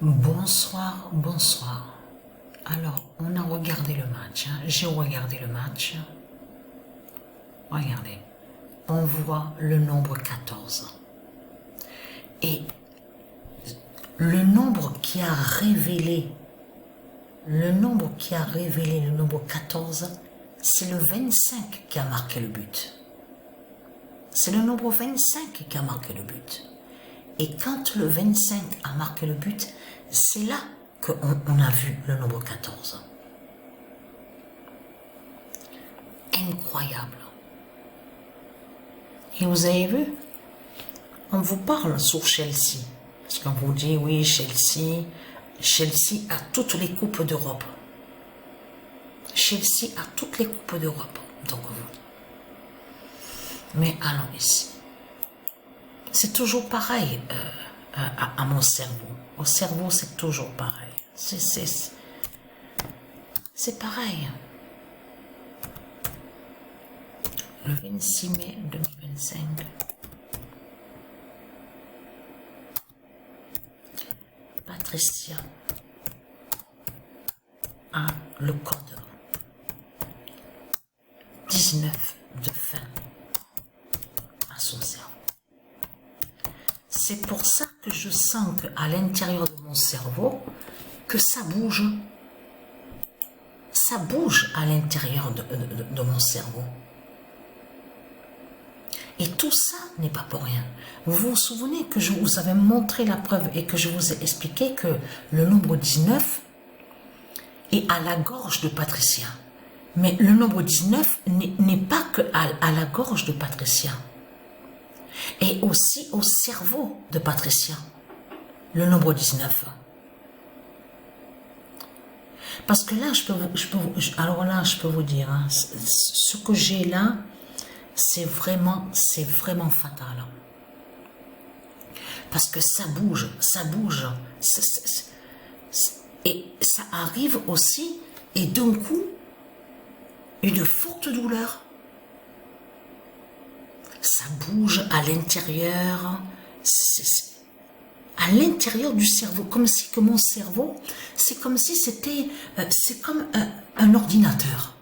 Bonsoir, bonsoir. Alors, on a regardé le match. J'ai regardé le match. Regardez. On voit le nombre 14. Et le nombre qui a révélé, le nombre 14, c'est le 25 qui a marqué le but. C'est le nombre 25 qui a marqué le but. Et quand le 25 a marqué le but, c'est là qu'on a vu le nombre 14. Incroyable. Et vous avez vu, on vous parle sur Chelsea. Parce qu'on vous dit, oui, Chelsea a toutes les coupes d'Europe. Chelsea a toutes les coupes d'Europe. Donc, mais allons ici. C'est toujours pareil à mon cerveau. Au cerveau, c'est toujours pareil. C'est pareil. Le 26 mai 2025. Patricia a le code 19 de fin à son cerveau. C'est pour ça que je sens qu'à l'intérieur de mon cerveau, que ça bouge. Ça bouge à l'intérieur de mon cerveau. Et tout ça n'est pas pour rien. Vous vous souvenez que je vous avais montré la preuve et que je vous ai expliqué que le nombre 19 est à la gorge de Patricia. Mais le nombre 19 n'est pas que à la gorge de Patricia. Et aussi au cerveau de Patricia. Le nombre 19. Parce que là, je peux vous dire, hein, ce que j'ai là, c'est vraiment fatal. Parce que ça bouge. Et ça arrive aussi, et d'un coup, une forte douleur. Ça bouge à l'intérieur, à l'intérieur du cerveau, comme si que mon cerveau, c'est comme si c'était, c'est comme un ordinateur.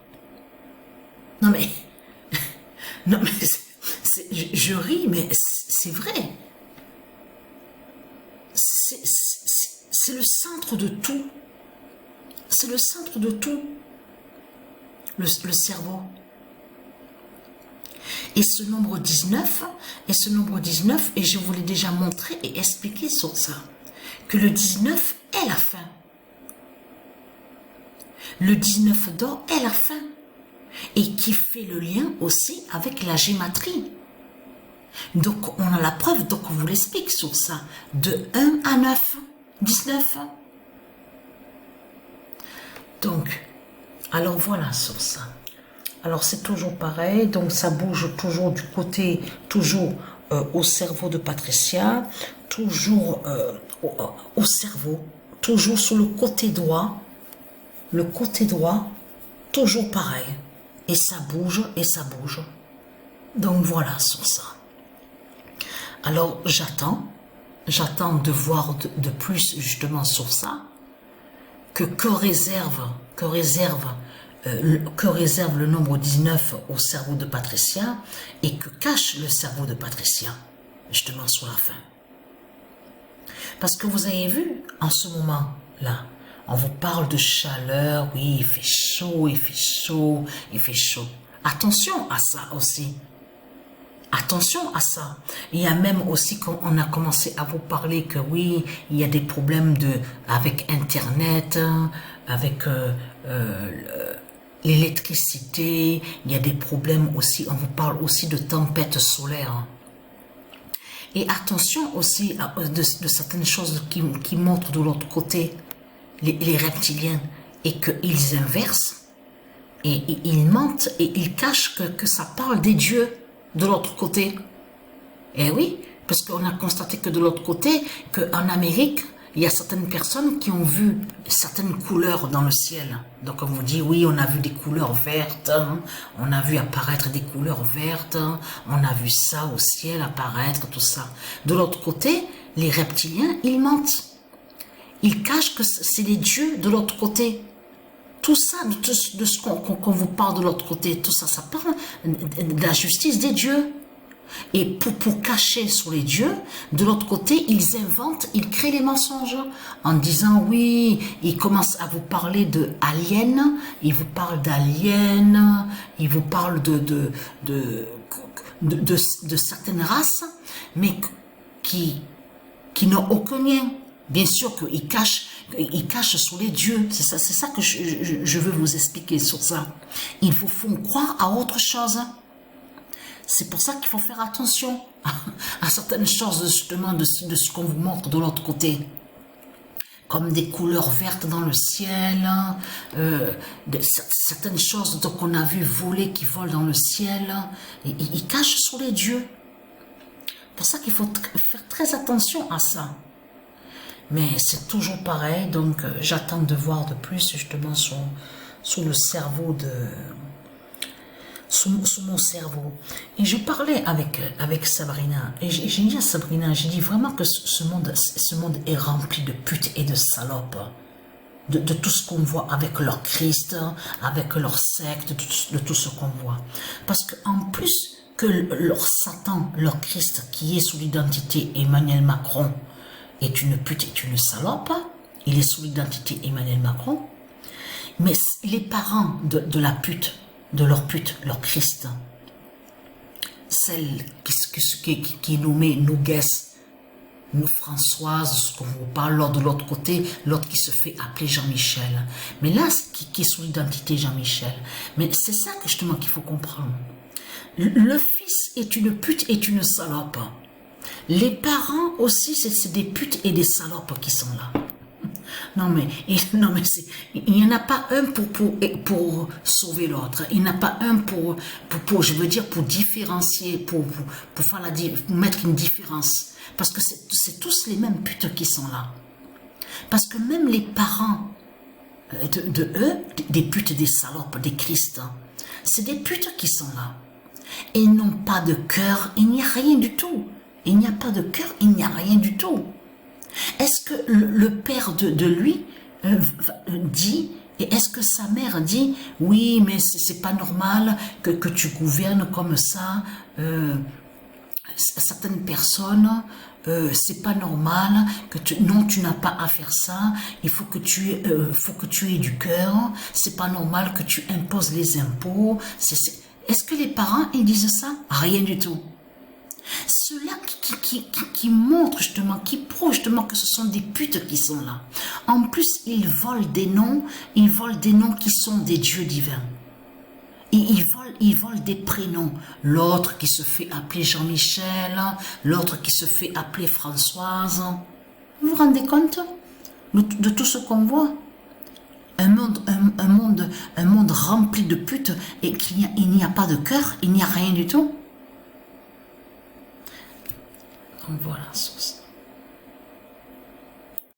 Non mais je ris, mais c'est vrai. C'est le centre de tout. C'est le centre de tout, le cerveau. Et ce nombre 19, et je vous l'ai déjà montré et expliqué sur ça, que le 19 est la fin. Le 19 d'or est la fin. Et qui fait le lien aussi avec la gématrie. Donc, on a la preuve, donc on vous l'explique sur ça. De 1 à 9, 19. Donc, alors voilà sur ça. Alors, c'est toujours pareil. Donc, ça bouge toujours du côté, toujours au cerveau de Patricia. Toujours au cerveau. Toujours sur le côté droit. Le côté droit, toujours pareil. Et ça bouge, et ça bouge. Donc voilà sur ça. Alors j'attends de voir de plus justement sur ça. Que réserve le nombre 19 au cerveau de Patricia et que cache le cerveau de Patricia, justement sur la fin. Parce que vous avez vu, en ce moment-là, on vous parle de chaleur, oui, il fait chaud, il fait chaud, il fait chaud. Attention à ça aussi. Attention à ça. Il y a même aussi qu'on a commencé à vous parler que oui, il y a des problèmes avec Internet, avec l'électricité, il y a des problèmes aussi, on vous parle aussi de tempêtes solaires. Et attention aussi de certaines choses qui montrent de l'autre côté. Les reptiliens, et qu'ils inversent, et ils mentent, et ils cachent que ça parle des dieux de l'autre côté. Et oui, parce qu'on a constaté que de l'autre côté, qu'en Amérique, il y a certaines personnes qui ont vu certaines couleurs dans le ciel. Donc on vous dit, oui, on a vu des couleurs vertes, hein, on a vu apparaître des couleurs vertes, hein, on a vu ça au ciel apparaître, tout ça. De l'autre côté, les reptiliens, ils mentent. Ils cachent que c'est les dieux de l'autre côté. Tout ça, de ce qu'on vous parle de l'autre côté, tout ça, ça parle de la justice des dieux. Et pour cacher sur les dieux, de l'autre côté, ils inventent, ils créent les mensonges en disant oui, ils commencent à vous parler de aliens, ils vous parlent d'aliens, ils vous parlent de certaines races, mais qui n'ont aucun lien. Bien sûr qu'ils cachent sous les dieux. C'est ça que je veux vous expliquer sur ça. Ils vous font croire à autre chose. C'est pour ça qu'il faut faire attention à certaines choses, justement, de ce qu'on vous montre de l'autre côté. Comme des couleurs vertes dans le ciel, certaines choses qu'on a vu voler, qui volent dans le ciel. Ils cachent sous les dieux. C'est pour ça qu'il faut faire très attention à ça. Mais c'est toujours pareil, donc j'attends de voir de plus, justement, sous le cerveau sous mon cerveau. Et je parlais avec Sabrina, et j'ai dit à Sabrina, j'ai dit vraiment que ce monde est rempli de putes et de salopes, de tout ce qu'on voit avec leur Christ, avec leur secte, de tout ce qu'on voit. Parce qu'en plus que leur Satan, leur Christ, qui est sous l'identité Emmanuel Macron, est une pute, est une salope, il est sous l'identité Emmanuel Macron, mais les parents de la pute, de leur pute, leur Christ, celle qui nous met, nous guesse, nous Françoise, ce qu'on vous parle, l'autre de l'autre côté, l'autre qui se fait appeler Jean-Michel. Mais là, qui est sous l'identité Jean-Michel. Mais c'est ça que justement qu'il faut comprendre. Le fils est une pute, est une salope. Les parents aussi, c'est des putes et des salopes qui sont là. Non mais il n'y en a pas un pour sauver l'autre. Il n'y en a pas un pour je veux dire, pour différencier, pour faire pour mettre une différence. Parce que c'est tous les mêmes putes qui sont là. Parce que même les parents de eux, des putes, des salopes, des Christ, c'est des putes qui sont là. Et ils n'ont pas de cœur, il n'y a rien du tout. Il n'y a pas de cœur, il n'y a rien du tout. Est-ce que le père de lui dit, et est-ce que sa mère dit, oui, mais c'est pas normal que tu gouvernes comme ça certaines personnes, c'est pas normal, non, tu n'as pas à faire ça, il faut que tu aies du cœur, c'est pas normal que tu imposes les impôts. Est-ce que les parents, ils disent ça? Rien du tout. Ceux-là qui montrent justement, qui prouvent justement que ce sont des putes qui sont là. En plus, ils volent des noms qui sont des dieux divins. Et ils volent des prénoms. L'autre qui se fait appeler Jean-Michel, l'autre qui se fait appeler Françoise. Vous vous rendez compte de tout ce qu'on voit? Un monde rempli de putes et il n'y a pas de cœur, il n'y a rien du tout. Donc voilà.